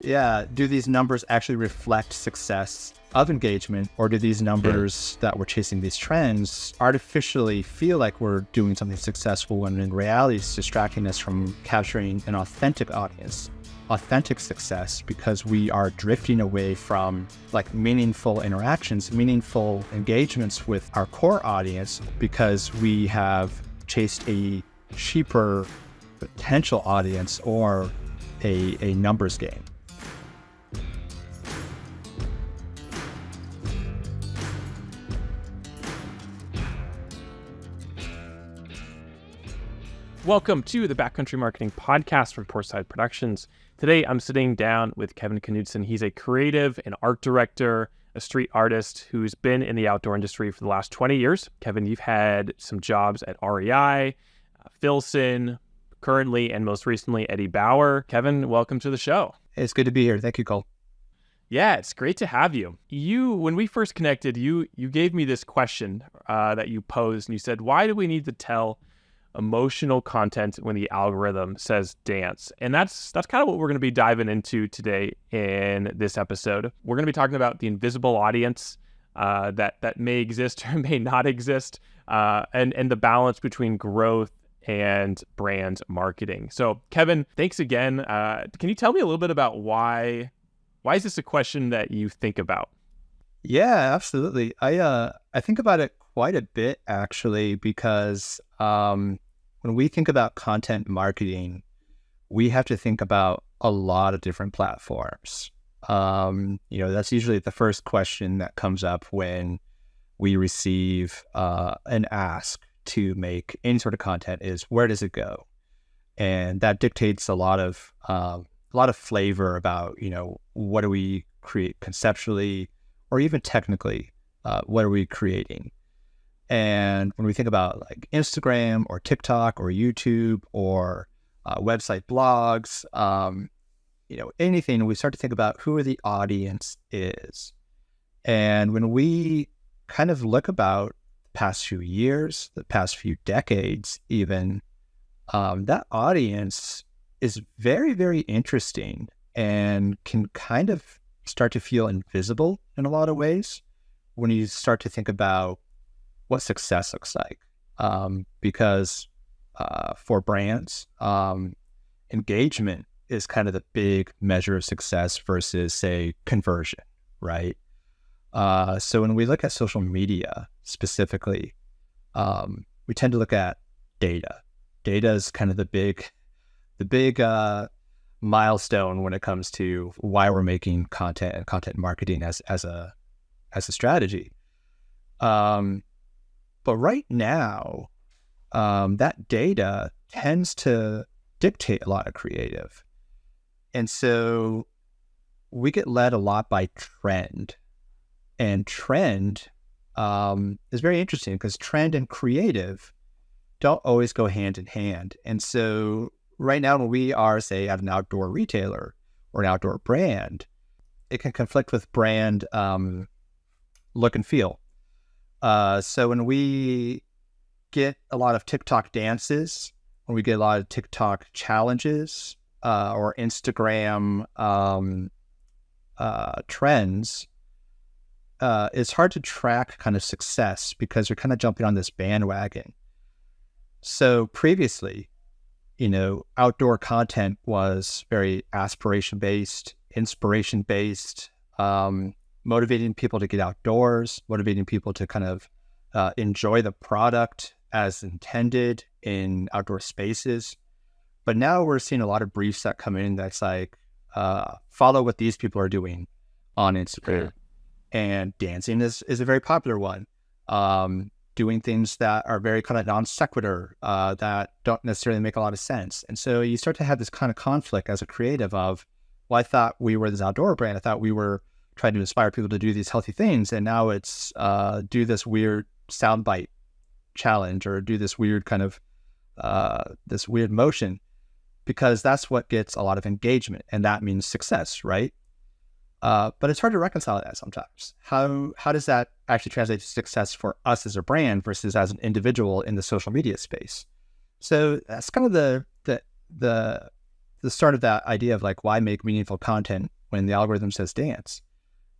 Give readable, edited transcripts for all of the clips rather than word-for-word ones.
Yeah, do these numbers actually reflect success of engagement, or do these numbers that we're chasing these trends artificially feel like we're doing something successful when in reality it's distracting us from capturing an authentic audience, authentic success, because we are drifting away from like meaningful interactions, meaningful engagements with our core audience because we have chased a cheaper potential audience or a numbers game. Welcome to the Backcountry Marketing Podcast from Portside Productions. Today, I'm sitting down with Kevin Knudsen. He's a creative and art director, a street artist who's been in the outdoor industry for the last 20 years. Kevin, you've had some jobs at REI, Filson, currently and most recently Eddie Bauer. Kevin, welcome to the show. It's good to be here. Thank you, Cole. Yeah, it's great to have you. When we first connected, you gave me this question that you posed, and you said, why do we need to tell emotional content when the algorithm says dance? And that's kind of what we're going to be diving into today in this episode. We're going to be talking about the invisible audience that may exist or may not exist, and the balance between growth and brand marketing. So Kevin, thanks again. Can you tell me a little bit about why is this a question that you think about? Yeah, absolutely. I think about it quite a bit actually, because when we think about content marketing, we have to think about a lot of different platforms. That's usually the first question that comes up when we receive an ask to make any sort of content is, where does it go? And that dictates a lot of flavor about, what do we create conceptually or even technically, what are we creating? And when we think about like Instagram or TikTok or YouTube or website blogs, anything, we start to think about who the audience is. And when we kind of look about the past few years, the past few decades even, that audience is very, very interesting and can kind of start to feel invisible in a lot of ways when you start to think about what success looks like. Because for brands, engagement is kind of the big measure of success versus, say, conversion, right? So when we look at social media specifically, we tend to look at data. Data is kind of the big milestone when it comes to why we're making content and content marketing as a strategy. But right now, that data tends to dictate a lot of creative. And so we get led a lot by trend. And trend is very interesting because trend and creative don't always go hand in hand. And so right now, when we are, say, at an outdoor retailer or an outdoor brand, it can conflict with brand look and feel. So when we get a lot of TikTok dances, when we get a lot of TikTok challenges or Instagram trends, it's hard to track kind of success because you're kind of jumping on this bandwagon. So previously, outdoor content was very aspiration-based, inspiration-based, motivating people to get outdoors, motivating people to kind of enjoy the product as intended in outdoor spaces. But now we're seeing a lot of briefs that come in that's like, follow what these people are doing on Instagram. Yeah. And dancing is a very popular one. Doing things that are very kind of non sequitur, that don't necessarily make a lot of sense. And so you start to have this kind of conflict as a creative of, well, I thought we were this outdoor brand. I thought we were trying to inspire people to do these healthy things. And now it's do this weird soundbite challenge or do this weird kind of this weird motion, because that's what gets a lot of engagement. And that means success, right? But it's hard to reconcile that sometimes. How does that actually translate to success for us as a brand versus as an individual in the social media space? So that's kind of the the start of that idea of like, why make meaningful content when the algorithm says dance?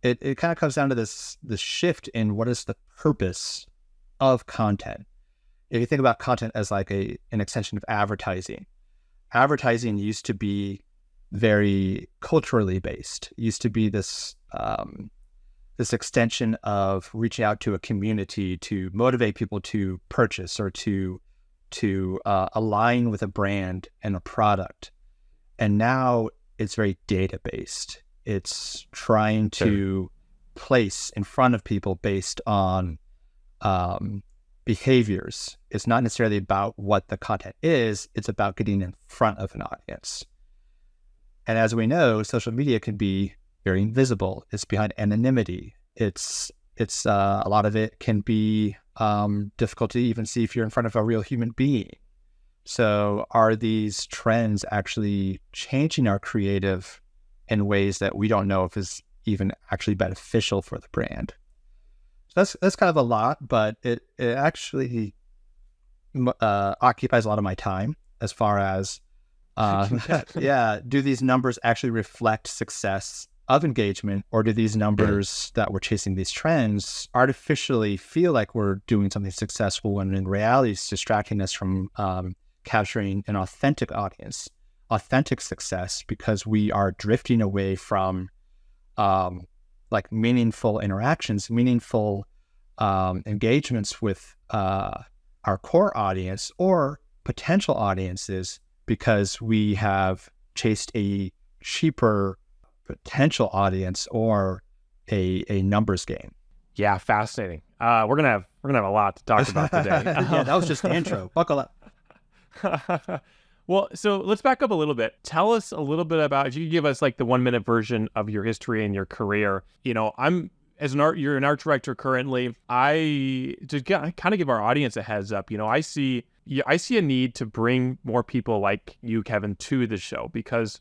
It kind of comes down to this shift in what is the purpose of content. If you think about content as like an extension of advertising, advertising used to be very culturally based. It used to be this this extension of reaching out to a community to motivate people to purchase or to align with a brand and a product. And now it's very data based. It's trying to place in front of people based on behaviors. It's not necessarily about what the content is. It's about getting in front of an audience. And as we know, social media can be very invisible. It's behind anonymity. It's a lot of it can be difficult to even see if you're in front of a real human being. So are these trends actually changing our creative in ways that we don't know if is even actually beneficial for the brand? So that's kind of a lot, but it actually occupies a lot of my time as far as do these numbers actually reflect success of engagement, or do these numbers that we're chasing these trends artificially feel like we're doing something successful when in reality it's distracting us from capturing an authentic audience, authentic success, because we are drifting away from like meaningful interactions, meaningful engagements with our core audience or potential audiences, because we have chased a cheaper potential audience or a numbers game. Yeah, fascinating. We're gonna have a lot to talk about today. Yeah, that was just the intro. Buckle up. Well, so let's back up a little bit. Tell us a little bit about, if you could give us like the 1-minute version of your history and your career. You know, you're an art director currently. I kind of give our audience a heads up. You know, I see a need to bring more people like you, Kevin, to the show, because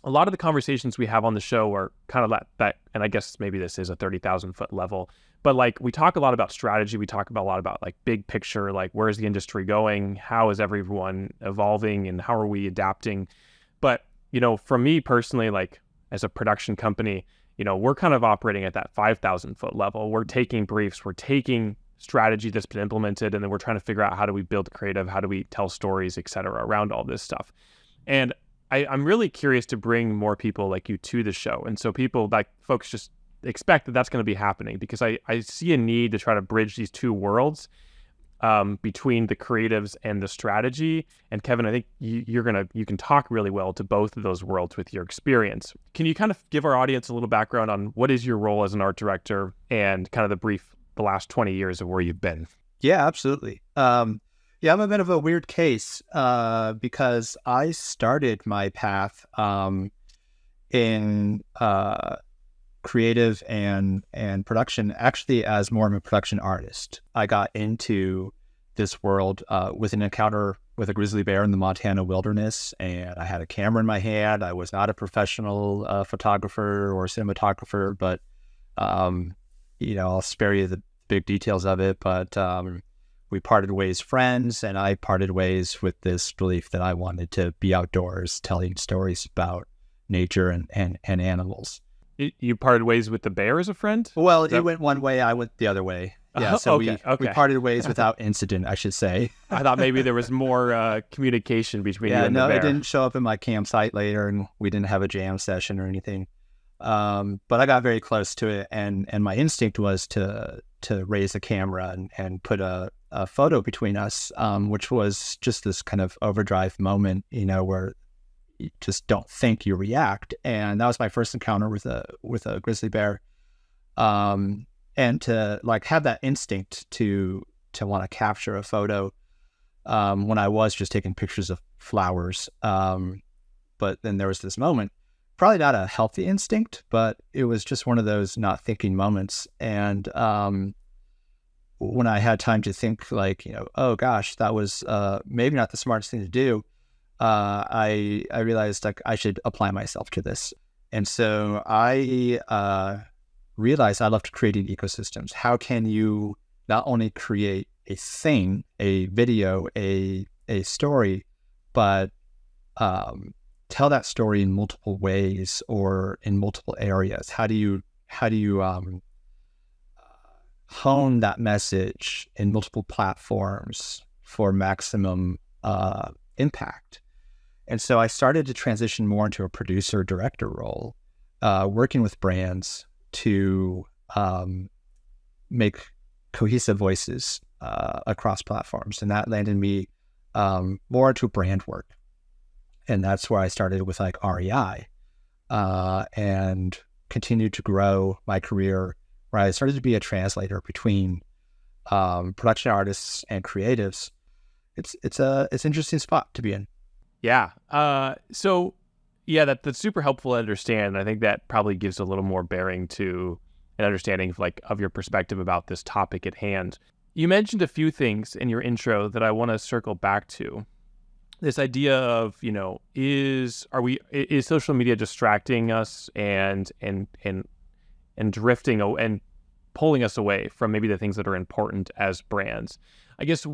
a lot of the conversations we have on the show are kind of that, and I guess maybe this is a 30,000 foot level, but like we talk a lot about strategy. We talk about a lot about like big picture, like where's the industry going? How is everyone evolving and how are we adapting? But, you know, for me personally, like as a production company, you know, we're kind of operating at that 5,000 foot level. We're taking briefs, we're taking strategy that's been implemented, and then we're trying to figure out how do we build creative, how do we tell stories, et cetera, around all this stuff. And I'm really curious to bring more people like you to the show. And so folks just expect that that's going to be happening, because I see a need to try to bridge these two worlds between the creatives and the strategy. And Kevin, I think you can talk really well to both of those worlds with your experience. Can you kind of give our audience a little background on what is your role as an art director and kind of the last 20 years of where you've been? Yeah, absolutely. Yeah, I'm a bit of a weird case because I started my path in creative and production actually as more of a production artist. I got into this world with an encounter with a grizzly bear in the Montana wilderness, and I had a camera in my hand. I was not a professional photographer or cinematographer, but you know, I'll spare you the big details of it. But we parted ways friends, and I parted ways with this belief that I wanted to be outdoors telling stories about nature and animals. You parted ways with the bear as a friend? Well, it went one way, I went the other way. Yeah, so we parted ways without incident, I should say. I thought maybe there was more communication between you and the bear. It didn't show up in my campsite later, and we didn't have a jam session or anything. But I got very close to it, and my instinct was to raise a camera and put a photo between us, which was just this kind of overdrive moment, you know, where you just don't think, you react. And that was my first encounter with a grizzly bear. And to like have that instinct to want to capture a photo when I was just taking pictures of flowers. But then there was this moment, probably not a healthy instinct, but it was just one of those not thinking moments. And when I had time to think, like, you know, oh gosh, that was maybe not the smartest thing to do, I realized like I should apply myself to this. And so I realized I loved creating ecosystems. How can you not only create a thing, a video, a story, but tell that story in multiple ways or in multiple areas? How do you hone that message in multiple platforms for maximum impact? And so I started to transition more into a producer director role, working with brands to make cohesive voices across platforms. And that landed me more into brand work. And that's where I started with like REI and continued to grow my career, where I started to be a translator between production artists and creatives. It's an interesting spot to be in. Yeah. So yeah, that's super helpful to understand. I think that probably gives a little more bearing to an understanding of of your perspective about this topic at hand. You mentioned a few things in your intro that I want to circle back to. This idea of, is social media distracting us and drifting and pulling us away from maybe the things that are important as brands? I guess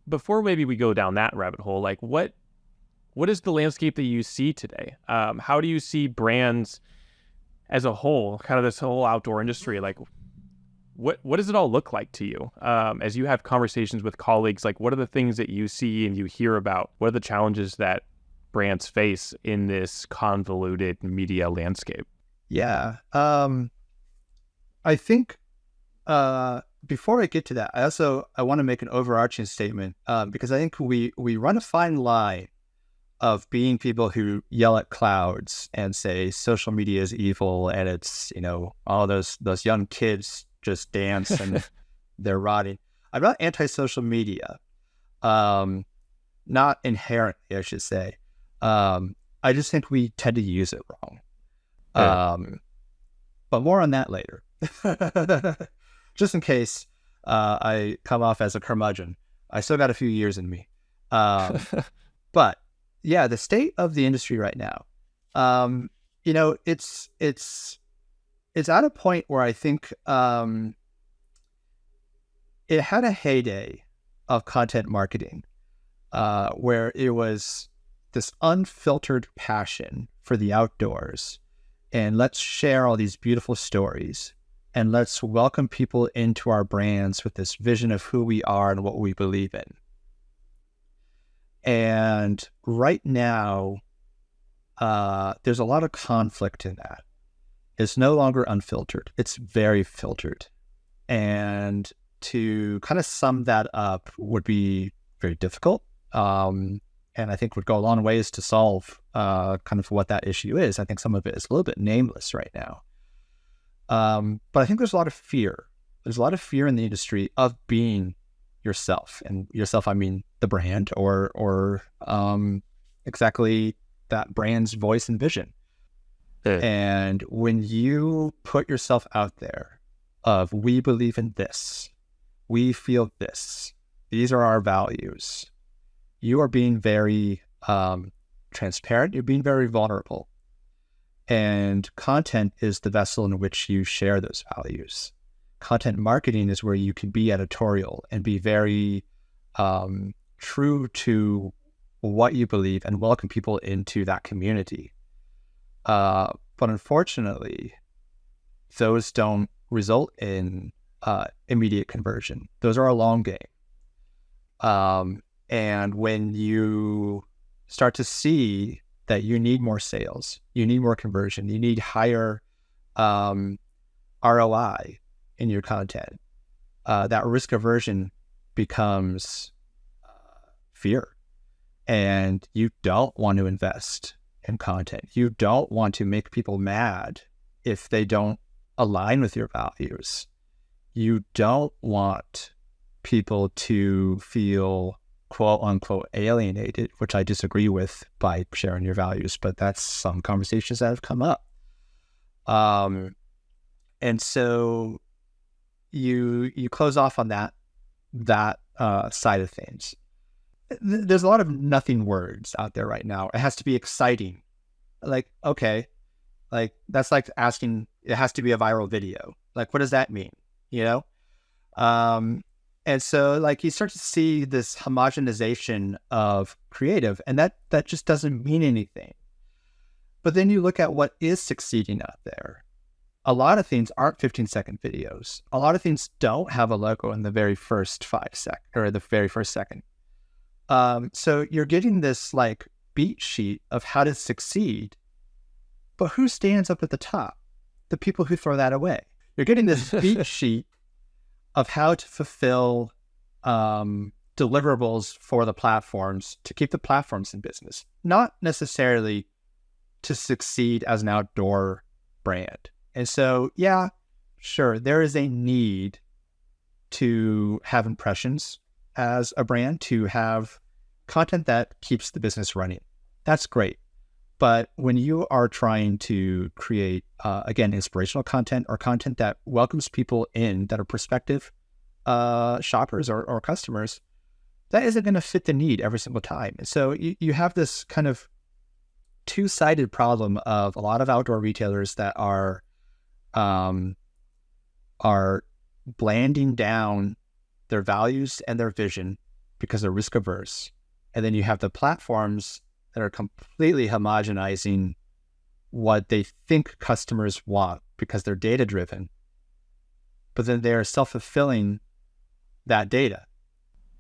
before maybe we go down that rabbit hole, like what is the landscape that you see today? How do you see brands as a whole, kind of this whole outdoor industry? Like, what does it all look like to you? As you have conversations with colleagues, like what are the things that you see and you hear about? What are the challenges that brands face in this convoluted media landscape? Yeah. I think before I get to that, I want to make an overarching statement because I think we run a fine line of being people who yell at clouds and say social media is evil and it's, all those young kids just dance and they're rotting. I'm not anti-social media, not inherently, I should say. I just think we tend to use it wrong. Yeah. But more on that later. Just in case I come off as a curmudgeon. I still got a few years in me. But yeah, the state of the industry right now, it's at a point where I think it had a heyday of content marketing, where it was this unfiltered passion for the outdoors, and let's share all these beautiful stories, and let's welcome people into our brands with this vision of who we are and what we believe in. And right now, there's a lot of conflict in that. It's no longer unfiltered. It's very filtered. And to kind of sum that up would be very difficult. And I think would go a long ways to solve kind of what that issue is. I think some of it is a little bit nameless right now. But I think there's a lot of fear. There's a lot of fear in the industry of being yourself. And yourself, I mean the brand or exactly that brand's voice and vision. And when you put yourself out there of, we believe in this, we feel this, these are our values, you are being very transparent, you're being very vulnerable. And content is the vessel in which you share those values. Content marketing is where you can be editorial and be very true to what you believe and welcome people into that community. But unfortunately, those don't result in immediate conversion. Those are a long game. And when you start to see that you need more sales, you need more conversion, you need higher ROI in your content, that risk aversion becomes fear. And you don't want to invest in content. You don't want to make people mad if they don't align with your values. You don't want people to feel quote unquote alienated, which I disagree with, by sharing your values, but that's some conversations that have come up. And so you close off on that side of things. There's a lot of nothing words out there right now. It has to be exciting. Like, okay, like that's like asking, it has to be a viral video. Like, what does that mean? And so like you start to see this homogenization of creative, and that just doesn't mean anything. But then you look at what is succeeding out there. A lot of things aren't 15-second videos. A lot of things don't have a logo in the very first 5 seconds or the very first second. So you're getting this like beat sheet of how to succeed, but who stands up at the top? The people who throw that away. You're getting this beat sheet of how to fulfill deliverables for the platforms to keep the platforms in business, not necessarily to succeed as an outdoor brand. And so, yeah, sure, there is a need to have impressions as a brand, to have content that keeps the business running. That's great. But when you are trying to create, again, inspirational content or content that welcomes people in that are prospective shoppers or customers, that isn't going to fit the need every single time. And so you have this kind of two-sided problem of a lot of outdoor retailers that are blanding down their values and their vision because they're risk averse. And then you have the platforms that are completely homogenizing what they think customers want because they're data driven, but then they're self-fulfilling that data.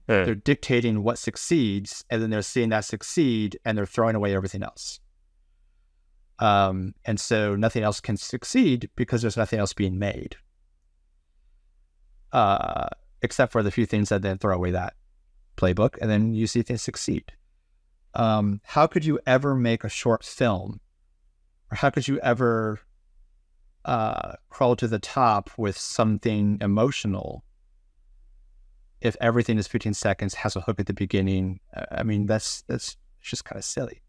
They're dictating what succeeds, and then they're seeing that succeed and they're throwing away everything else. And so nothing else can succeed because there's nothing else being made, except for the few things that then throw away that playbook, and then you see things succeed. How could you ever make a short film, or how could you ever crawl to the top with something emotional if everything is 15 seconds, has a hook at the beginning? I mean, that's just kind of silly.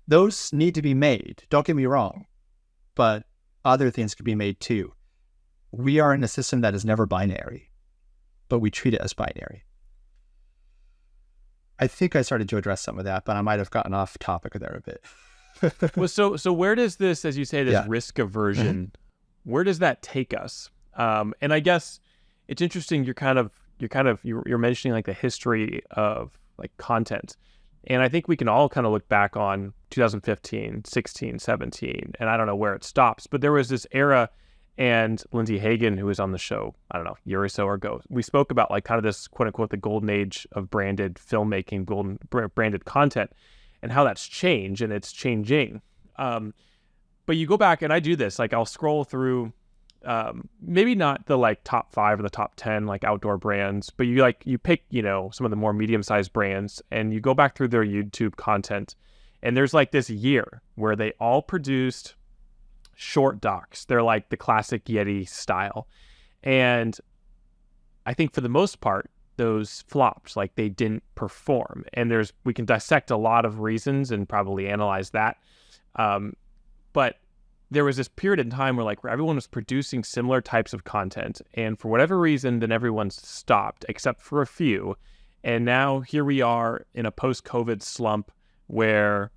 Those need to be made, don't get me wrong, but other things could be made too. We are in a system that is never binary, but we treat it as binary. I think I started to address some of that, but I might have gotten off topic there a bit. Well, so where does this, as you say, this risk aversion, where does that take us? And I guess it's interesting. You're mentioning like the history of like content. And I think we can all kind of look back on 2015, 16, 17, and I don't know where it stops, but there was this era, and Lindsay Hagen, who was on the show, I don't know, a year or so ago, we spoke about like kind of this quote unquote, the golden age of branded filmmaking, branded content, and how that's changed, and it's changing. But you go back, and I do this, like I'll scroll through, maybe not the like top 5 or the top 10 like outdoor brands, but you pick, some of the more medium-sized brands, and you go back through their YouTube content, and there's like this year where they all produced short docs. They're like the classic Yeti style. And I think for the most part, those flopped, like they didn't perform. And we can dissect a lot of reasons and probably analyze that. But there was this period in time where everyone was producing similar types of content, and for whatever reason, then everyone's stopped except for a few. And now here we are in a post-COVID slump where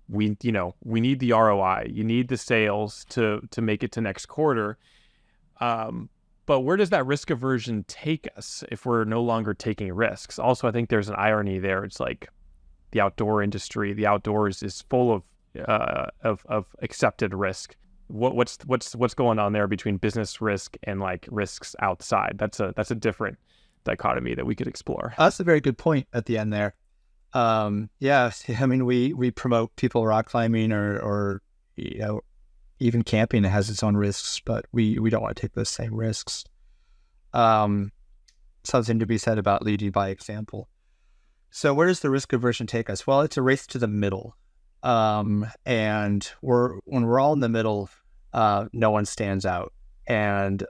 we need the ROI, you need the sales to make it to next quarter. But where does that risk aversion take us if we're no longer taking risks? Also, I think there's an irony there. It's like the outdoor industry, the outdoors is full of accepted risk. What's going on there between business risk and like risks outside? That's a different dichotomy that we could explore. That's a very good point at the end there. Yeah, I mean, we promote people rock climbing or even camping. It has its own risks, but we don't want to take those same risks. Something to be said about leading by example. So where does the risk aversion take us? Well, it's a race to the middle. And when we're all in the middle, no one stands out. And,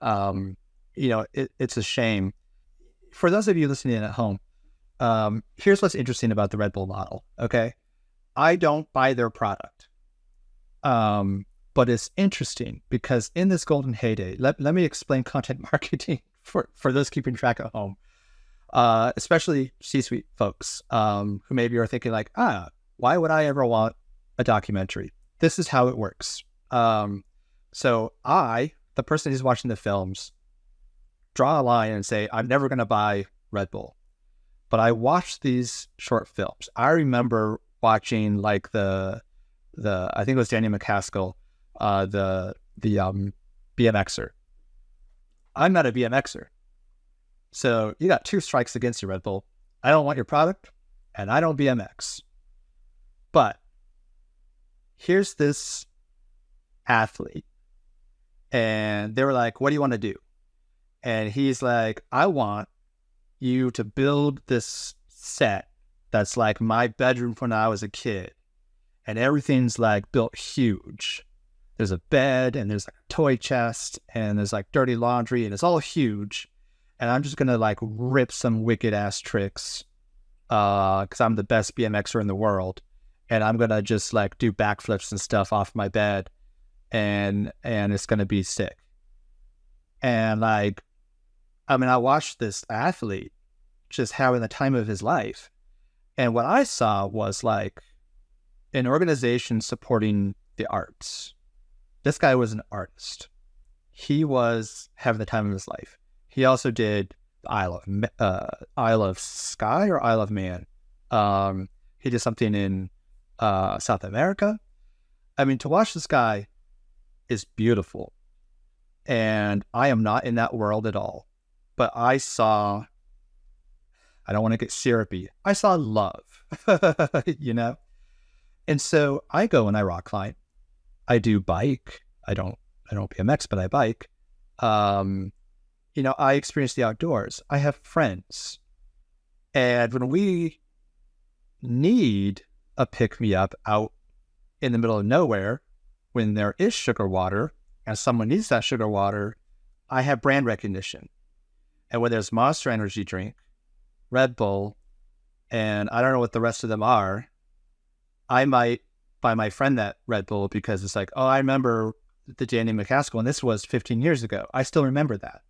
it's a shame. For those of you listening in at home, here's what's interesting about the Red Bull model. Okay. I don't buy their product. But it's interesting because in this golden heyday, let me explain content marketing for those keeping track at home, especially C-suite folks, who maybe are thinking like, why would I ever want a documentary? This is how it works. So I, the person who's watching the films, draw a line and say, I'm never going to buy Red Bull, but I watched these short films. I remember watching like the I think it was Danny McCaskill, the BMXer. I'm not a BMXer. So you got 2 strikes against you, Red Bull. I don't want your product, and I don't BMX. But here's this athlete. And they were like, what do you want to do? And he's like, I want you to build this set that's like my bedroom when I was a kid. And everything's like built huge. There's a bed and there's like a toy chest and there's like dirty laundry and it's all huge. And I'm just going to like rip some wicked ass tricks because I'm the best BMXer in the world. And I'm going to just like do backflips and stuff off my bed. And it's going to be sick. And like, I mean, I watched this athlete just having the time of his life. And what I saw was like an organization supporting the arts. This guy was an artist. He was having the time of his life. He also did Isle of Skye or Isle of Man. He did something in South America. I mean, to watch this guy is beautiful. And I am not in that world at all. But I saw, I don't want to get syrupy, I saw love, you know? And so I go and I rock climb. I do bike. I don't BMX, but I bike. You know, I experience the outdoors. I have friends. And when we need a pick-me-up out in the middle of nowhere, when there is sugar water and someone needs that sugar water, I have brand recognition. And when there's Monster Energy drink, Red Bull, and I don't know what the rest of them are, I might buy my friend that Red Bull because it's like, oh, I remember the Danny McCaskill, and this was 15 years ago. I still remember that.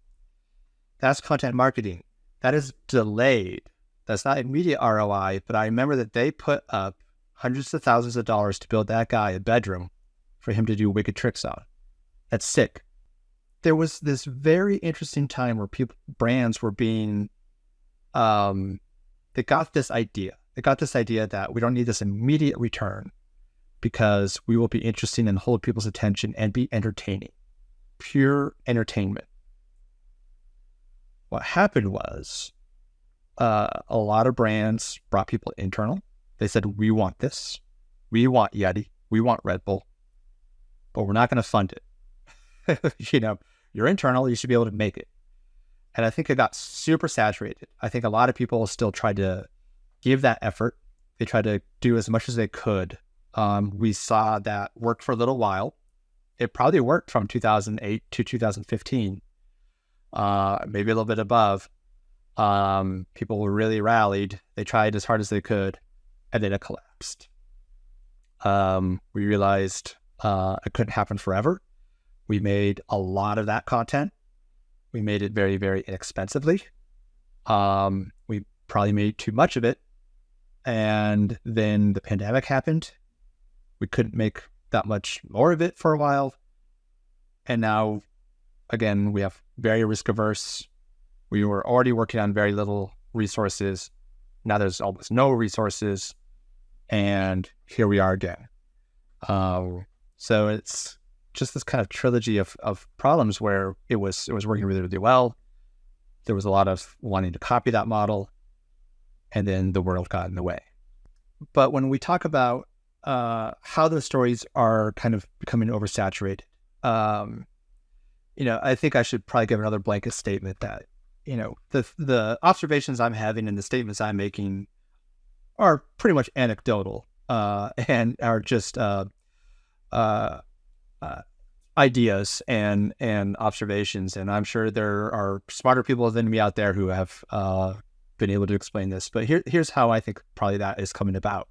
That's content marketing. That is delayed. That's not immediate ROI, but I remember that they put up hundreds of thousands of dollars to build that guy a bedroom for him to do wicked tricks on. That's sick. There was this very interesting time where brands were being, they got this idea. They got this idea that we don't need this immediate return because we will be interesting and hold people's attention and be entertaining. Pure entertainment. What happened was a lot of brands brought people internal. They said, we want this. We want Yeti. We want Red Bull. But we're not going to fund it. You know, you're internal. You should be able to make it. And I think it got super saturated. I think a lot of people still tried to give that effort. They tried to do as much as they could. We saw that worked for a little while. It probably worked from 2008 to 2015, maybe a little bit above. People were really rallied. They tried as hard as they could, and then it collapsed. We realized it couldn't happen forever. We made a lot of that content. We made it very, very inexpensively. We probably made too much of it. And then the pandemic happened. We couldn't make that much more of it for a while. And now, again, we have very risk averse. We were already working on very little resources. Now there's almost no resources. And here we are again. So it's just this kind of trilogy of problems where it was working really, really well. There was a lot of wanting to copy that model, and then the world got in the way. But when we talk about how those stories are kind of becoming oversaturated, you know, I think I should probably give another blanket statement that, you know, the observations I'm having and the statements I'm making are pretty much anecdotal and are just ideas and observations. And I'm sure there are smarter people than me out there who have been able to explain this. But here's how I think probably that is coming about.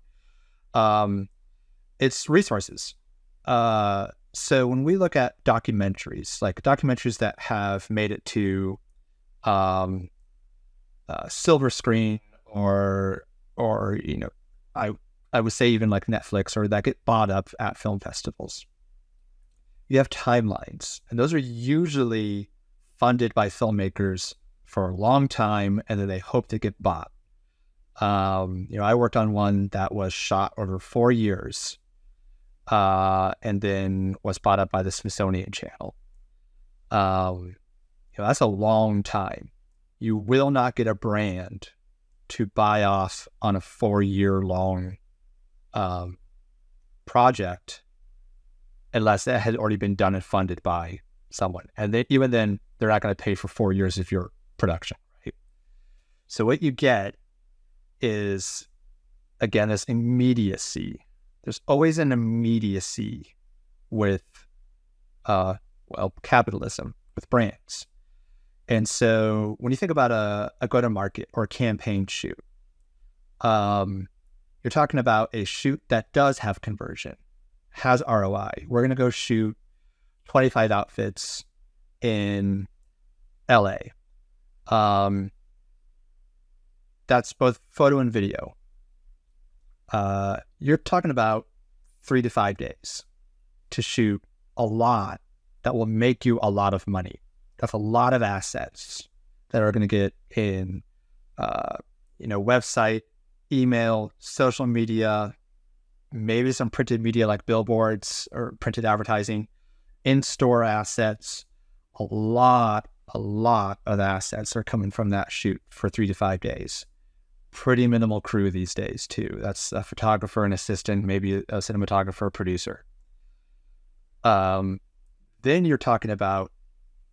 It's resources. So when we look at documentaries, like documentaries that have made it to silver screen or you know, I would say even like Netflix, or that get bought up at film festivals. You have timelines, and those are usually funded by filmmakers for a long time, and then they hope to get bought. You know, I worked on one that was shot over 4 years. and then was bought up by the Smithsonian Channel. That's a long time. You will not get a brand to buy off on a 4-year-long project unless that had already been done and funded by someone. And then, even then, they're not going to pay for 4 years of your production, right? So what you get is, again, this immediacy. There's always an immediacy with, capitalism, with brands. And so when you think about a go-to-market or a campaign shoot, you're talking about a shoot that does have conversion, has ROI. We're going to go shoot 25 outfits in LA. That's both photo and video. You're talking about 3 to 5 days to shoot a lot that will make you a lot of money. That's a lot of assets that are going to get in, website, email, social media, maybe some printed media like billboards or printed advertising, in-store assets. A lot of assets are coming from that shoot for 3 to 5 days. Pretty minimal crew these days too. That's a photographer, an assistant, maybe a cinematographer, producer. Then you're talking about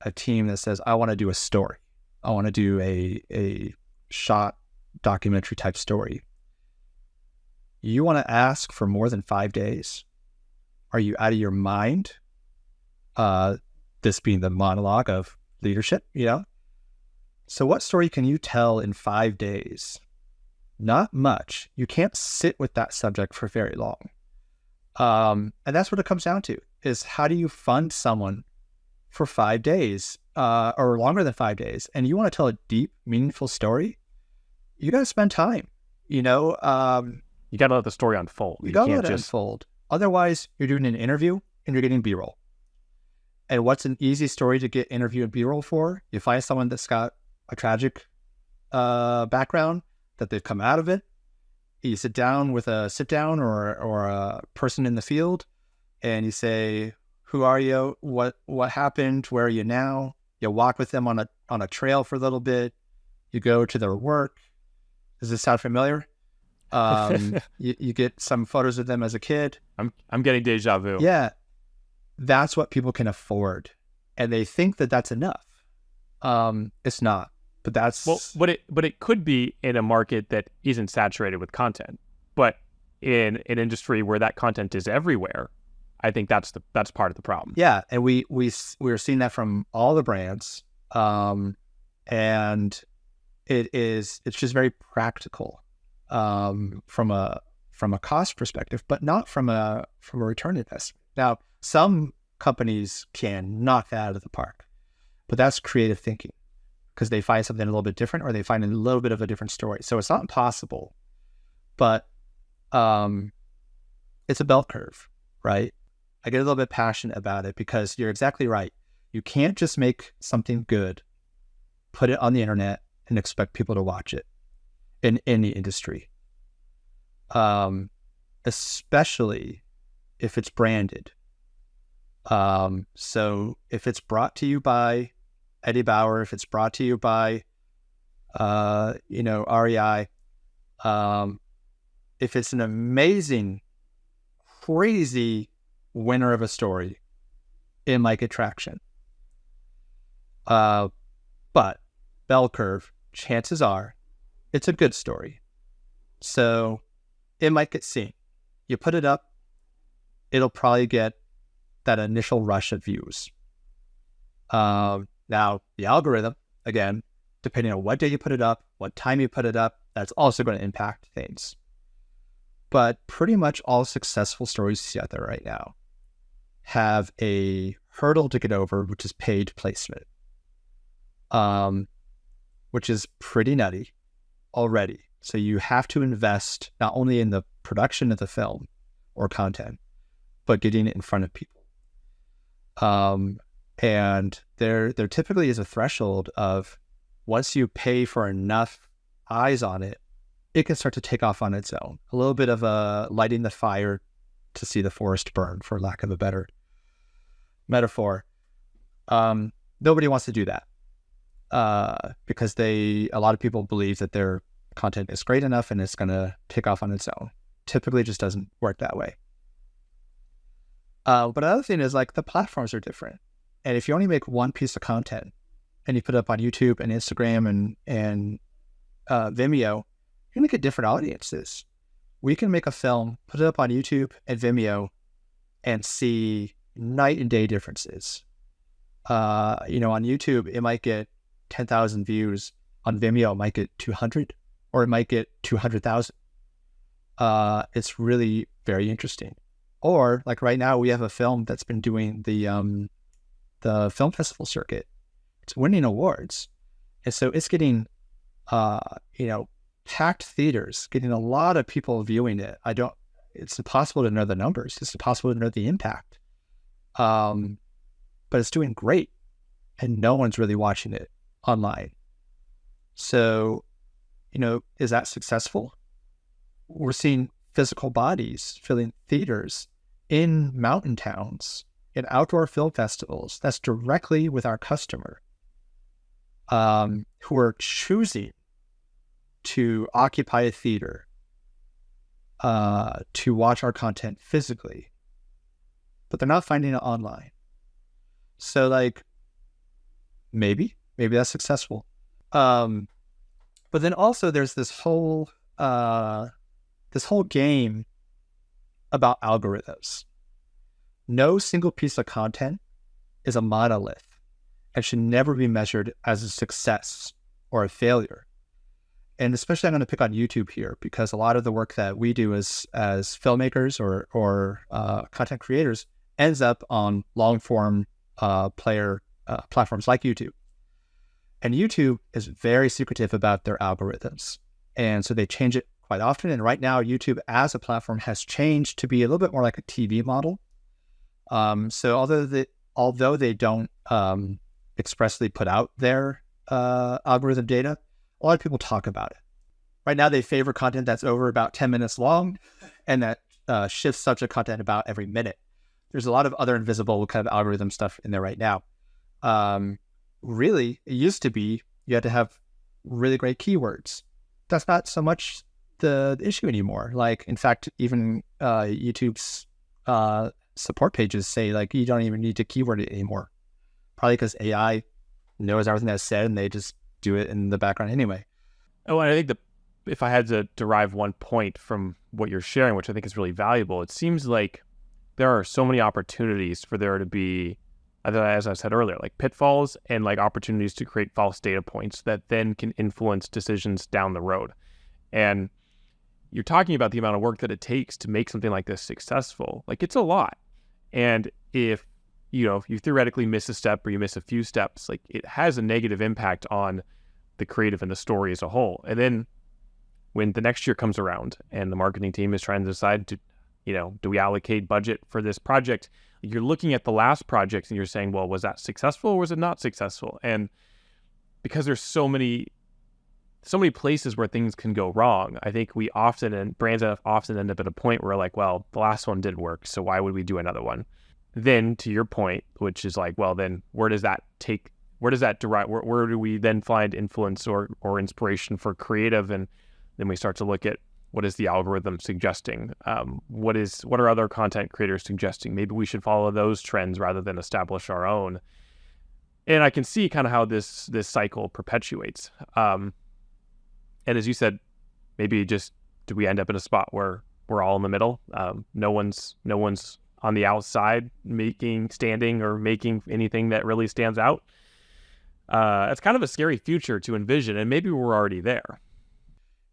a team that says, I want to do a story. I want to do a shot documentary type story. You want to ask for more than 5 days? Are you out of your mind? This being the monologue of leadership, So what story can you tell in 5 days? Not much. You can't sit with that subject for very long. And that's what it comes down to, is how do you fund someone for 5 days or longer than 5 days? And you want to tell a deep, meaningful story? You got to spend time, you got to let the story unfold. You got to let it unfold. Otherwise, you're doing an interview and you're getting B-roll. And what's an easy story to get interview and B-roll for? You find someone that's got a tragic background, that they've come out of it. You sit down with a sit-down or a person in the field, and you say, who are you? What happened? Where are you now? You walk with them on a trail for a little bit. You go to their work. Does this sound familiar? You get some photos of them as a kid. I'm getting deja vu. Yeah. That's what people can afford. And they think that that's enough. It's not. But that's but it could be in a market that isn't saturated with content. But in an industry where that content is everywhere, I think that's part of the problem. Yeah, and we're seeing that from all the brands, and it's just very practical from a cost perspective, but not from a return investment. Now, some companies can knock that out of the park, but that's creative thinking, because they find something a little bit different, or they find a little bit of a different story. So it's not impossible, but it's a bell curve, right? I get a little bit passionate about it because you're exactly right. You can't just make something good, put it on the internet, and expect people to watch it in any industry, especially if it's branded. So if it's brought to you by Eddie Bauer, if it's brought to you by, REI, if it's an amazing, crazy winner of a story, it might get traction. But bell curve, chances are it's a good story. So it might get seen. You put it up, it'll probably get that initial rush of views. Now, the algorithm, again, depending on what day you put it up, what time you put it up, that's also going to impact things. But pretty much all successful stories you see out there right now have a hurdle to get over, which is paid placement, which is pretty nutty already. So you have to invest not only in the production of the film or content, but getting it in front of people. And there typically is a threshold of, once you pay for enough eyes on it, it can start to take off on its own. A little bit of a lighting the fire to see the forest burn, for lack of a better metaphor. Nobody wants to do that because a lot of people believe that their content is great enough and it's going to take off on its own. Typically, it just doesn't work that way. But another thing is like the platforms are different. And if you only make one piece of content and you put it up on YouTube and Instagram and Vimeo, you're going to get different audiences. We can make a film, put it up on YouTube and Vimeo and see night and day differences. On YouTube, it might get 10,000 views. On Vimeo, it might get 200 or it might get 200,000. It's really very interesting. Or like right now, we have a film that's been doing the film festival circuit. It's winning awards. And so it's getting, packed theaters, getting a lot of people viewing it. It's impossible to know the numbers. It's impossible to know the impact. But it's doing great and no one's really watching it online. So, is that successful? We're seeing physical bodies filling theaters in mountain towns, in outdoor film festivals. That's directly with our customer, who are choosing to occupy a theater, to watch our content physically, but they're not finding it online. So like, maybe that's successful. But then also there's this whole game about algorithms. No single piece of content is a monolith and should never be measured as a success or a failure. And especially I'm going to pick on YouTube here because a lot of the work that we do as filmmakers or content creators ends up on long form player platforms like YouTube. And YouTube is very secretive about their algorithms. And so they change it quite often. And right now, YouTube as a platform has changed to be a little bit more like a TV model. So although they don't expressly put out their algorithm data, a lot of people talk about it. Right now, they favor content that's over about 10 minutes long and that shifts subject content about every minute. There's a lot of other invisible kind of algorithm stuff in there right now. Really, it used to be you had to have really great keywords. That's not so much the issue anymore. Like, in fact, even YouTube's support pages say like you don't even need to keyword it anymore. Probably because AI knows everything that's said and they just do it in the background anyway. Oh, and I think if I had to derive one point from what you're sharing, which I think is really valuable, it seems like there are so many opportunities for there to be, as I said earlier, like pitfalls and like opportunities to create false data points that then can influence decisions down the road. And you're talking about the amount of work that it takes to make something like this successful. Like, it's a lot. And if you theoretically miss a step or you miss a few steps, like, it has a negative impact on the creative and the story as a whole. And then when the next year comes around and the marketing team is trying to decide to, do we allocate budget for this project? You're looking at the last project and you're saying, well, was that successful or was it not successful? And because there's so many places where things can go wrong, I think brands often end up at a point where like, well, the last one didn't work, so why would we do another one? Then to your point, which is like, well, then where does that derive? Where do we then find influence or inspiration for creative? And then we start to look at, what is the algorithm suggesting? What are other content creators suggesting? Maybe we should follow those trends rather than establish our own. And I can see kind of how this cycle perpetuates. And as you said, maybe just do we end up in a spot where we're all in the middle? No one's on the outside standing or making anything that really stands out. It's kind of a scary future to envision, and maybe we're already there.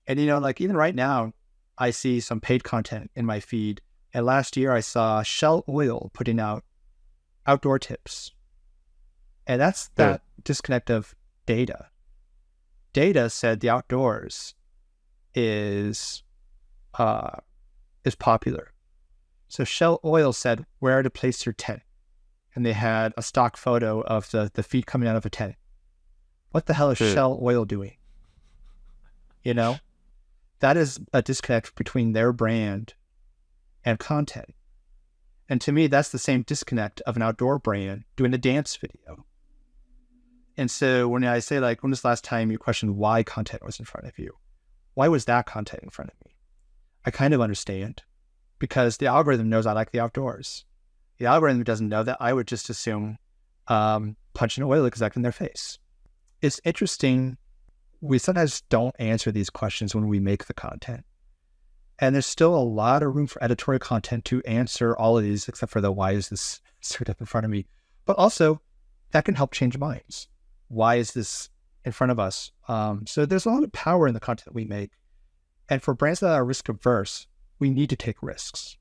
And, like even right now, I see some paid content in my feed. And last year I saw Shell Oil putting out outdoor tips. And that's that disconnect of data. Data said the outdoors is popular. So Shell Oil said where to place your tent. And they had a stock photo of the feet coming out of a tent. What the hell is Shell Oil doing? That is a disconnect between their brand and content. And to me, that's the same disconnect of an outdoor brand doing a dance video. And so when I say, like, when was the last time you questioned why content was in front of you? Why was that content in front of me? I kind of understand, because the algorithm knows I like the outdoors. The algorithm doesn't know that I would just assume punch an oil exec in their face. It's interesting. We sometimes don't answer these questions when we make the content. And there's still a lot of room for editorial content to answer all of these, except for the why is this sort of in front of me? But also, that can help change minds. Why is this in front of us? So there's a lot of power in the content we make. And for brands that are risk averse, we need to take risks,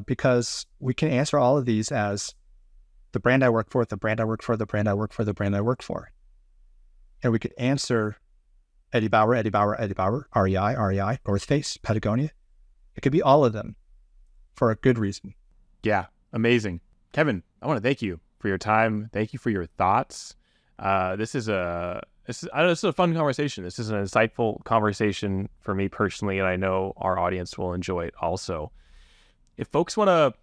because we can answer all of these as the brand I work for, the brand I work for, the brand I work for, the brand I work for. And we could answer Eddie Bauer, REI, North Face, Patagonia. It could be all of them for a good reason. Yeah, amazing. Kevin, I want to thank you for your time. Thank you for your thoughts. This is a fun conversation. This is an insightful conversation for me personally, and I know our audience will enjoy it also. If folks want to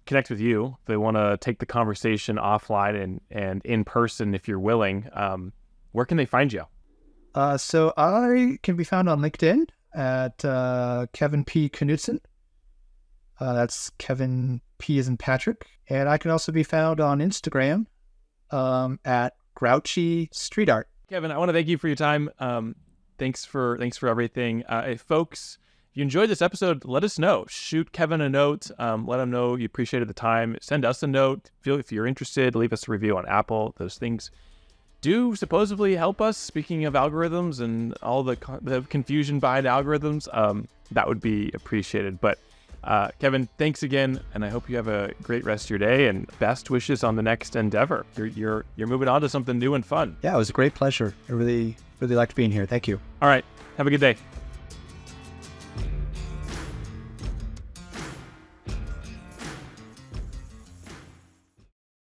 connect with you, if they want to take the conversation offline and in person, if you're willing, where can they find you? So I can be found on LinkedIn at Kevin P. Knudsen. That's Kevin P. as in Patrick. And I can also be found on Instagram at Grouchy Street Art. Kevin, I want to thank you for your time. Thanks for everything. If folks, if you enjoyed this episode, let us know. Shoot Kevin a note. Let him know you appreciated the time. Send us a note. If you're interested, leave us a review on Apple. Those things do supposedly help us. Speaking of algorithms and all the confusion behind algorithms, that would be appreciated. But Kevin, thanks again, and I hope you have a great rest of your day, and best wishes on the next endeavor. You're moving on to something new and fun. Yeah, it was a great pleasure. I really liked being here. Thank you. All right, have a good day.